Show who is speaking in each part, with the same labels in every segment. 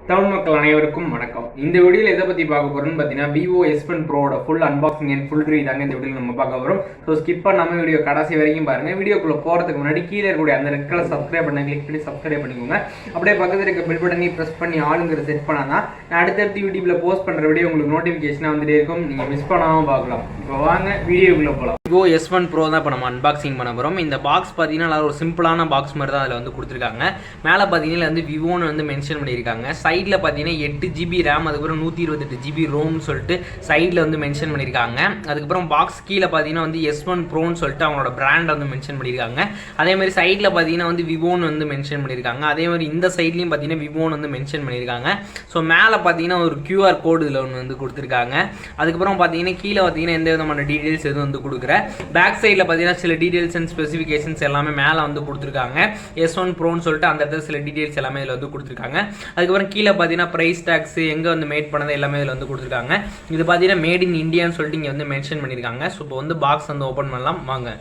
Speaker 1: தமிழ் மக்கள் அனைவருக்கும் வணக்கம். இந்த வீடியோவில் எதை பற்றி பார்க்க போகிறோம்னு பார்த்தீங்கன்னா Vivo S1 Proட full unboxing and full review தாங்க இந்த வீடியோவில் நம்ம பார்க்க போகிறோம். ஸோ ஸ்கிப் பண்ணாமல் வீடியோ கடைசி வரைக்கும் பாருங்கள். வீடியோக்குள்ளே போகிறதுக்கு முன்னாடி கீழே இருக்கக்கூடிய அந்த ரெட் கலர் சப்ஸ்கிரைப் பண்ண கிளிக் பண்ணி சப்ஸ்கிரைப் பண்ணிக்கோங்க. அப்படியே பக்கத்தில் இருக்க பெல் பட்டனை ப்ரெஸ் பண்ணி ஆளுங்கிற செட் பண்ணால் தான் நான் அடுத்தடுத்து யூடியூப்பில் போஸ்ட் பண்ணுற வீடியோ உங்களுக்கு நோட்டிஃபிகேஷனாக வந்துட்டே இருக்கும். நீங்கள் மிஸ் பண்ணாமல் பார்க்கலாம். இப்போ வாங்க வீடியோக்குள்ளே போகலாம். Vivo S1 Pro தான் இப்போ நம்ம அன்பாக்சிங் பண்ண போகிறோம். இந்த பாக்ஸ் பார்த்தீங்கன்னா ஒரு சிம்பிளான பாக்ஸ் மாதிரி தான் அதில் வந்து கொடுத்துருக்காங்க. மேலே பார்த்தீங்கன்னா வந்து விவோன்னு வந்து மென்ஷன் பண்ணியிருக்காங்க. சைடில் பார்த்தீங்கன்னா 8GB ரேம், அதுக்கப்புறம் 128GB ரோம்னு சொல்லிட்டு சைடில் வந்து மென்ஷன் பண்ணியிருக்காங்க. அதுக்கப்புறம் பாக்ஸ் கீழே பார்த்தீங்கன்னா வந்து S1 Proன்னு சொல்லிட்டு அவங்களோட பிராண்ட் வந்து மென்ஷன் பண்ணியிருக்காங்க. அதேமாதிரி சைடில் பார்த்தீங்கன்னா வந்து விவோன்னு வந்து மென்ஷன் பண்ணியிருக்காங்க. அதே மாதிரி இந்த சைட்லையும் பார்த்தீங்கன்னா விவோன்னு வந்து மென்ஷன் பண்ணியிருக்காங்க. ஸோ மேலே பார்த்தீங்கன்னா ஒரு QR கோடு இதில் ஒன்று வந்து கொடுத்துருக்காங்க. அதுக்கப்புறம் பார்த்தீங்கன்னா கீழே பார்த்தீங்கன்னா எந்த விதமான டீட்டெயில்ஸ் எதுவும் வந்து கொடுக்குற பேக் சைடில் பார்த்தீங்கன்னா சில டீட்டெயில்ஸ் அண்ட் ஸ்பெசிஃபிகேஷன்ஸ் எல்லாமே மேலே வந்து கொடுத்துருக்காங்க. S1 Proன்னு சொல்லிட்டு அந்த இடத்துல சில டீட்டெயில்ஸ் எல்லாமே இதில் வந்து கொடுத்துருக்காங்க. அதுக்கப்புறம் கீழே பார்த்தீங்கன்னா ப்ரைஸ் டாக்ஸ் எங்கே வந்து மேட் பண்ணது எல்லாமே இதில் வந்து கொடுத்துருக்காங்க. இது பார்த்தீங்கன்னா மேட் இன் இந்தியான்னு சொல்லிட்டு இங்கே வந்து மென்ஷன் பண்ணியிருக்காங்க. ஸோ இப்போ வந்து பாக்ஸ் வந்து ஓப்பன் பண்ணலாம் வாங்க.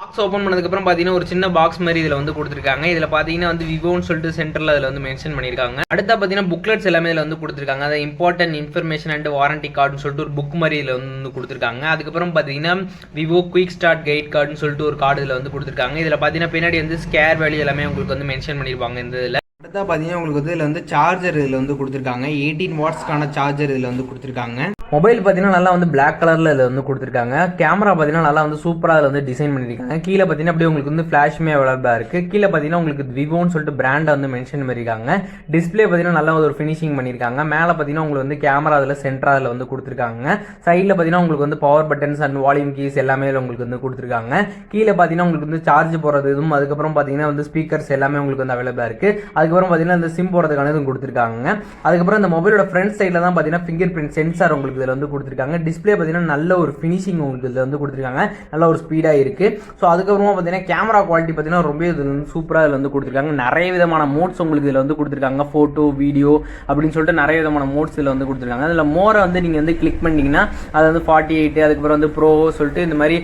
Speaker 1: பாக்ஸ் ஓப்பன் பண்ணதுக்கப்புறம் பார்த்தீங்கன்னா ஒரு சின்ன பாக்ஸ் மாதிரி இதில் வந்து கொடுத்துருக்காங்க. இதில் பார்த்தீங்கன்னா வந்து விவோன்னு சொல்லிட்டு சென்டரில் அதில் வந்து மென்ஷன் பண்ணியிருக்காங்க. அடுத்த பார்த்தீங்கன்னா புக்லெட்ஸ் எல்லாமே இதில் வந்து கொடுத்துருக்காங்க. அதை இம்பார்ட்டன்ட் இன்ஃபர்மேஷன் அண்ட் வாரண்டி கார்டுன்னு சொல்லிட்டு ஒரு புக் மாதிரி இதில் வந்து கொடுத்துருக்காங்க. அதுக்கப்புறம் பார்த்தீங்கன்னா விவோ குயிக் ஸ்டார்ட் கைட் கார்டுன்னு சொல்லிட்டு ஒரு கார்டு இதில் வந்து கொடுத்துருக்காங்க. இதில் பார்த்தீங்கன்னா பின்னாடி வந்து ஸ்கேர் வேல்யூ எல்லாமே உங்களுக்கு வந்து மென்ஷன் பண்ணியிருப்பாங்க. இந்த இதில் அடுத்தா பார்த்தீங்கன்னா உங்களுக்கு வந்து இதில் வந்து சார்ஜர் இதில் வந்து கொடுத்துருக்காங்க. 18 வாட்ஸ்க்கான சார்ஜர் இதில் வந்து கொடுத்துருக்காங்க. மொபைல் பார்த்தீங்கன்னா நல்லா வந்து பிளாக் கலரில் இதில் வந்து கொடுத்துருக்காங்க. கேமரா பார்த்தீங்கன்னா நல்லா வந்து சூப்பராக அதில் வந்து டிசைன் பண்ணியிருக்காங்க. கீழே பார்த்தீங்கன்னா அப்படியே உங்களுக்கு வந்து ஃப்ளாஷுமே அவைலபிளாக இருக்குது. கீழே பார்த்தீங்கன்னா உங்களுக்கு விவோன்னு சொல்லிட்டு பிராண்டை வந்து மென்ஷன் பண்ணியிருக்காங்க. டிஸ்பிளே பார்த்தீங்கன்னா நல்லா ஒரு ஃபினிஷிங் பண்ணியிருக்காங்க. மேலே பார்த்தீங்கன்னா உங்களுக்கு வந்து கேமரா அதில் சென்டராக அதில் வந்து கொடுத்துருக்காங்க. சைடில் பார்த்தீங்கன்னா உங்களுக்கு வந்து power buttons and volume keys எல்லாமே உங்களுக்கு வந்து கொடுத்துருக்காங்க. கீழே பார்த்தீங்கன்னா உங்களுக்கு வந்து சார்ஜ் போடுறது இதுவும், அதுக்கப்புறம் பார்த்தீங்கன்னா வந்து ஸ்பீக்கர்ஸ் எல்லாமே உங்களுக்கு வந்து அவைலபிளாக இருக்குது. அதுக்கப்புறம் பார்த்தீங்கன்னா இந்த சிம் போடுறதுக்கான இதுவும் கொடுத்துருக்காங்க. அதுக்கப்புறம் இந்த மொபைலோட ஃப்ரண்ட் சைடில் தான் பார்த்தீங்கன்னா ஃபிங்கர் பிரிண்ட் சென்சார் உங்களுக்கு இதில் வந்து கொடுத்துருக்காங்க. டிஸ்பிளே பார்த்தீங்கன்னா நல்ல ஒரு ஃபினிஷிங் உங்களுக்கு இதில் வந்து கொடுத்துருக்காங்க. நல்ல ஒரு ஸ்பீடாக இருக்குது. ஸோ அதுக்கப்புறமா பார்த்தீங்கன்னா கேமரா குவாலிட்டி பார்த்தீங்கன்னா ரொம்ப இதில் வந்து சூப்பராக இதில் வந்து கொடுத்துருக்காங்க. நிறைய விதமான மோட்ஸ் உங்களுக்கு இதில் வந்து கொடுத்துருக்காங்க. ஃபோட்டோ வீடியோ அப்படின்னு சொல்லிட்டு நிறைய விதமான மோட்ஸ் இதில் வந்து கொடுத்துருக்காங்க. அதில் மோரை வந்து நீங்கள் வந்து கிளிக் பண்ணிங்கன்னா அது வந்து 48, அதுக்கப்புறம் வந்து ப்ரோ சொல்லிட்டு இந்த மாதிரி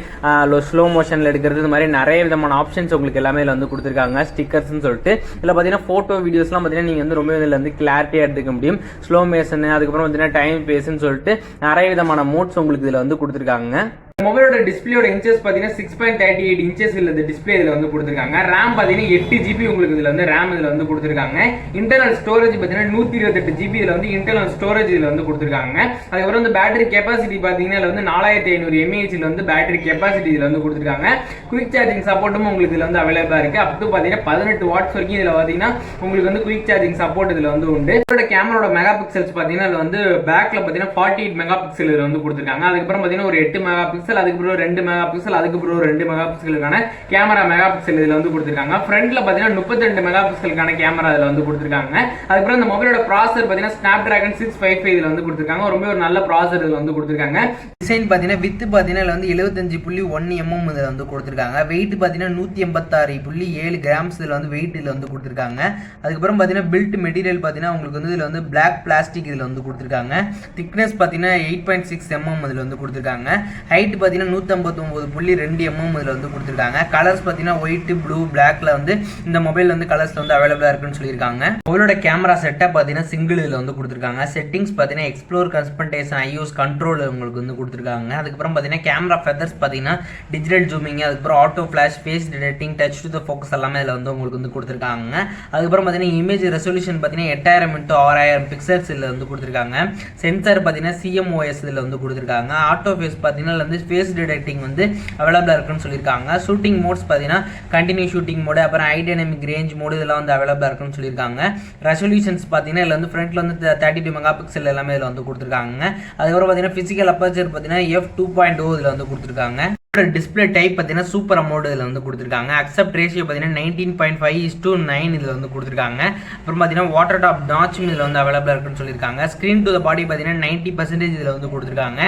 Speaker 1: ஸ்லோ மோஷனில் எடுக்கிறது, இந்த மாதிரி நிறைய விதமான ஆப்ஷன்ஸ் உங்களுக்கு எல்லாமே இதில் வந்து கொடுத்துருக்காங்க. ஸ்டிக்கர்ஸ்ன்னு சொல்லிட்டு இதில் பார்த்தீங்கன்னா ஃபோட்டோ வீடியோஸ்லாம் பார்த்தீங்கன்னா நீங்கள் வந்து ரொம்ப இதில் வந்து கிளாரிட்டியாக எடுத்துக்க முடியும். ஸ்லோ மோஷன், அதுக்கப்புறம் பார்த்தீங்கன்னா டைம் பேஸ்ன்னு சொல்லிட்டு நிறைய விதமான மோட்ஸ் உங்களுக்கு இதில் வந்து கொடுத்துருக்காங்க. மொபைலோட டிஸ்பிளேயோட இன்ச்சஸ் பார்த்தீங்கன்னா 6.38 இன்ச்சஸ் இந்த டிஸ்பிளே இதில் வந்து கொடுத்துருக்காங்க. ரேம் பார்த்தீங்கன்னா 8GB உங்களுக்கு இதில் வந்து ரேம் இதில் வந்து கொடுத்துருக்காங்க. இன்டர்னல் ஸ்டோரேஜ் பார்த்தீங்கன்னா 128GB இதில் வந்து இன்டர்னல் ஸ்டோரேஜ் இதில் வந்து கொடுத்துருக்காங்க. அதுக்கப்புறம் வந்து பேட்டரி கெப்பாசிட்டி பார்த்தீங்கன்னா இதில் வந்து 4500 mAh வந்து பேட்டரி கெப்பாசிட்டி இதில் வந்து கொடுத்துருக்காங்க. குயிக் சார்ஜிங் சப்போர்ட்டும் உங்களுக்கு இதில் வந்து அவைலபிளாக இருக்குது. அப் டு பார்த்தீங்கன்னா 18 வாட்ஸ் வரைக்கும் இதில் பார்த்தீங்கன்னா உங்களுக்கு வந்து குயிக் சார்ஜிங் சப்போர்ட் இதில் வந்து உண்டு. இதோட கேமராவோட மெகா பிக்சல்ஸ் பார்த்தீங்கன்னா இதில் வந்து பேக்கில் பார்த்தீங்கன்னா 48 மெகா பிக்சல் இதில் வந்து கொடுத்துருக்காங்க. அதுக்கப்புறம் பார்த்தீங்கன்னா ஒரு 8 மெகா பிக்சல், அதுக்கப்புறம் 2 மெகா பிக்சல், அதுக்கப்புறம் 2 மெகா பிக்சலுக்கான கேமரா மெகா பிக்சல் இதில் வந்து கொடுத்துருக்காங்க. ஃப்ரண்ட்ல பார்த்தீங்கன்னா 32 மெகா பிக்சலுக்கான கேமரா இதில் வந்து கொடுத்துருக்காங்க. அதுக்கப்புறம் இந்த மொபைலோட ப்ராசர் பார்த்தீங்கன்னா Snapdragon 655 இதில் வந்து கொடுத்துருக்காங்க. ரொம்ப ஒரு நல்ல ப்ராசர் இதில் வந்து கொடுத்துருக்காங்க. டிசைன் பார்த்தீங்கன்னா வித் பார்த்தீங்கன்னா இதில் வந்து 75.1 mm இதில் வந்து கொடுத்துருக்காங்க. வெயிட் பார்த்தீங்கன்னா 186.7 கிராம்ஸ் இதில் வந்து வெயிட் இதில் வந்து கொடுத்துருக்காங்க. அதுக்கப்புறம் பார்த்தீங்கன்னா பில்ட் மெட்டீரியல் பார்த்தீங்கன்னா உங்களுக்கு வந்து இதில் வந்து பிளாக் பிளாஸ்டிக் இதில் வந்து கொடுத்துருக்காங்க. திக்னஸ் பார்த்தீங்கன்னா 8.6 mm இதில் வந்து கொடுத்துருக்காங்க. ஹைட் பார்த்தீங்கன்னா 159.2 mm இதில் வந்து கொடுத்துருக்காங்க. கலர்ஸ் பார்த்தீங்கன்னா ஒயிட், ப்ளூ, பிளாக்ல வந்து இந்த மொபைல் வந்து கலர்ஸ்ல வந்து அவைலபிளாக இருக்குன்னு சொல்லியிருக்காங்க. மொபைலோட கேமரா செட்டப் பார்த்தீங்கன்னா சிங்கிள் இதில் வந்து கொடுத்துருக்காங்க. செட்டிங்ஸ் பார்த்தீங்கன்னா எக்ஸ்ப்ளோர், கன்ஸ்பன்டேஷன், ஐஓஎஸ் கண்ட்ரோல் உங்களுக்கு வந்து கொடுத்துருக்காங்க. அதுக்கப்புறம் பார்த்தீங்கன்னா கேமரா ஃபெதர்ஸ் பார்த்தீங்கன்னா டிஜிட்டல் ஜூமிங், அதுக்கப்புறம் auto flash, face detecting, touch to the focus எல்லாமே இதில் வந்து உங்களுக்கு வந்து கொடுத்துருக்காங்க. அதுக்கப்புறம் பார்த்தீங்கன்னா இமேஜ் ரெசல்யூஷன் பார்த்தீங்கன்னா 8000x6000 பிக்சல்ஸ் இதில் வந்து கொடுத்துருக்காங்க. சென்சார் பார்த்தீங்கன்னா CMOS இதில் வந்து கொடுத்துருக்காங்க. ஆட்டோ ஃபேஸ் பார்த்தீங்கன்னா வந்து ஃபேஸ் டிடெக்டிங் வந்து அவைலபிளாக இருக்குன்னு சொல்லியிருக்காங்க. ஷூட்டிங் மோட்ஸ் பார்த்தீங்கன்னா கண்டினியூ ஷூட்டிங் மோடு, அப்புறம் ஹை டைனமிக் ரேஞ்ச் மோடு இதெல்லாம் வந்து அவைலபிளாக இருக்குன்னு சொல்லியிருக்காங்க. ரெசல்யூஷன்ஸ் பார்த்தீங்கன்னா இதில் வந்து ஃப்ரண்ட்ல வந்து 32 மெகா பிக்சல் எல்லாமே இதில் வந்து கொடுத்துருக்காங்க. அதுக்கப்புறம் பார்த்தீங்கன்னா ஃபிசிக்கல் அப்பர்ச்சர் பார்த்தீங்கன்னா f2.0 இதில் வந்து கொடுத்துருக்காங்க. டிஸ்பிளே டைப் பார்த்தீங்கன்னா சூப்பர் அமௌண்ட் இதில் வந்து கொடுத்துருக்காங்க. அக்செப்ட் ரேஷியோ பார்த்தீங்கன்னா 19.5:9 இதில் வந்து கொடுத்துருக்காங்க. அப்புறம் பார்த்தீங்கன்னா வாட்டர் டாப் நாச்சும் இதில் வந்து அவைலபிளாக இருக்குன்னு சொல்லியிருக்காங்க. ஸ்க்ரீன் டு த பாடி பார்த்தீங்கன்னா 90% இதில் வந்து கொடுத்துருக்காங்க.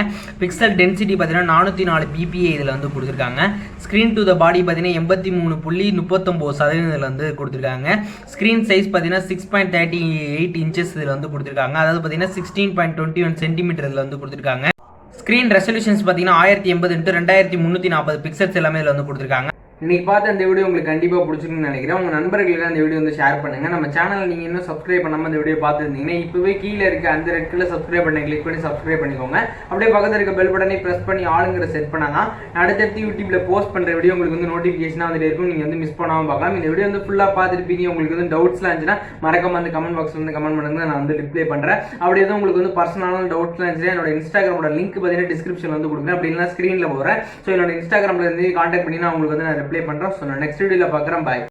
Speaker 1: பிக்சல் டென்சிட்டி பார்த்தீங்கன்னா 404 ppi இதில் வந்து கொடுத்துருக்காங்க. ஸ்க்ரீன் டு த பாடி பார்த்தீங்கன்னா 83.39% இதில் வந்து கொடுத்துருக்காங்க. ஸ்க்ரீன் சைஸ் பார்த்தீங்கன்னா 6.38 இன்ச்சஸ் இதில் வந்து கொடுத்துருக்காங்க. அதாவது பார்த்தீங்கன்னா 16.21 சென்டிமீட்டர் இதில் வந்து கொடுத்துருக்காங்க. ஸ்க்ரீன் ரெசல்யூஷன்ஸ் பார்த்தீங்கன்னா 1080x2340 பிக்சல்ஸ் எல்லாமே இதில் வந்து கொடுத்துருக்காங்க. இன்னைக்கு பார்த்த இந்த வீடியோ உங்களுக்கு கண்டிப்பாக பிடிச்சிருக்குன்னு நினைக்கிறேன். உங்கள் நண்பர்களுக்கு அந்த வீடியோ வந்து ஷேர் பண்ணுங்க. நம்ம சேனல் நீங்கள் இன்னும் சப்ஸ்கிரைப் பண்ணாமல் இந்த வீடியோ பார்த்துருந்தீங்கன்னா இப்போவே கீழே இருக்க அந்த ரெட் கலர் சப்ஸ்கிரைப் பண்ணி கிளிக் பண்ணி சப்ஸ்கிரைப் பண்ணிக்கோங்க. அப்படியே பக்கத்தில் இருக்க பெல் பட்டனை ப்ரெஸ் பண்ணி ஆளுங்கிற செட் பண்ணாதான் அடுத்தடுத்து யூடியூப்ல போஸ்ட் பண்ணுற வீடியோ உங்களுக்கு வந்து நோட்டிஃபிகேஷனாக வந்துட்டு இருக்கும். நீங்கள் வந்து மிஸ் பண்ணாமல் பார்க்கலாம். இந்த வீடியோ வந்து ஃபுல்லாக பார்த்துருப்பீங்க. உங்களுக்கு வந்து டவுட்ஸ்லாம் இருந்துச்சுன்னா மறக்காம அந்த கமெண்ட் பாக்ஸில் வந்து கமெண்ட் பண்ணுங்க. நான் வந்து ரிப்ளை பண்ணுறேன். அப்படி எதுவும் உங்களுக்கு வந்து பர்சனலான டவுட்ஸ்லாம் இருந்துச்சுன்னா என்னோட இன்ஸ்டாகிராமோட லிங்க் பார்த்தீங்கன்னா டிஸ்கிரிப்ஷன் வந்து கொடுக்குறேன். அப்படி இல்லைனா ஸ்க்ரீனில் போகிறேன். ஸோ என்னோட இன்ஸ்டாகிராமில் இருந்து கான்டாக்ட் பண்ணி நான் உங்களுக்கு வந்து நான் ரிப்ளை பண்ணுறேன். ஸோ நான் நெக்ஸ்ட் வீடியோவில் பார்க்குறேன். பாய்.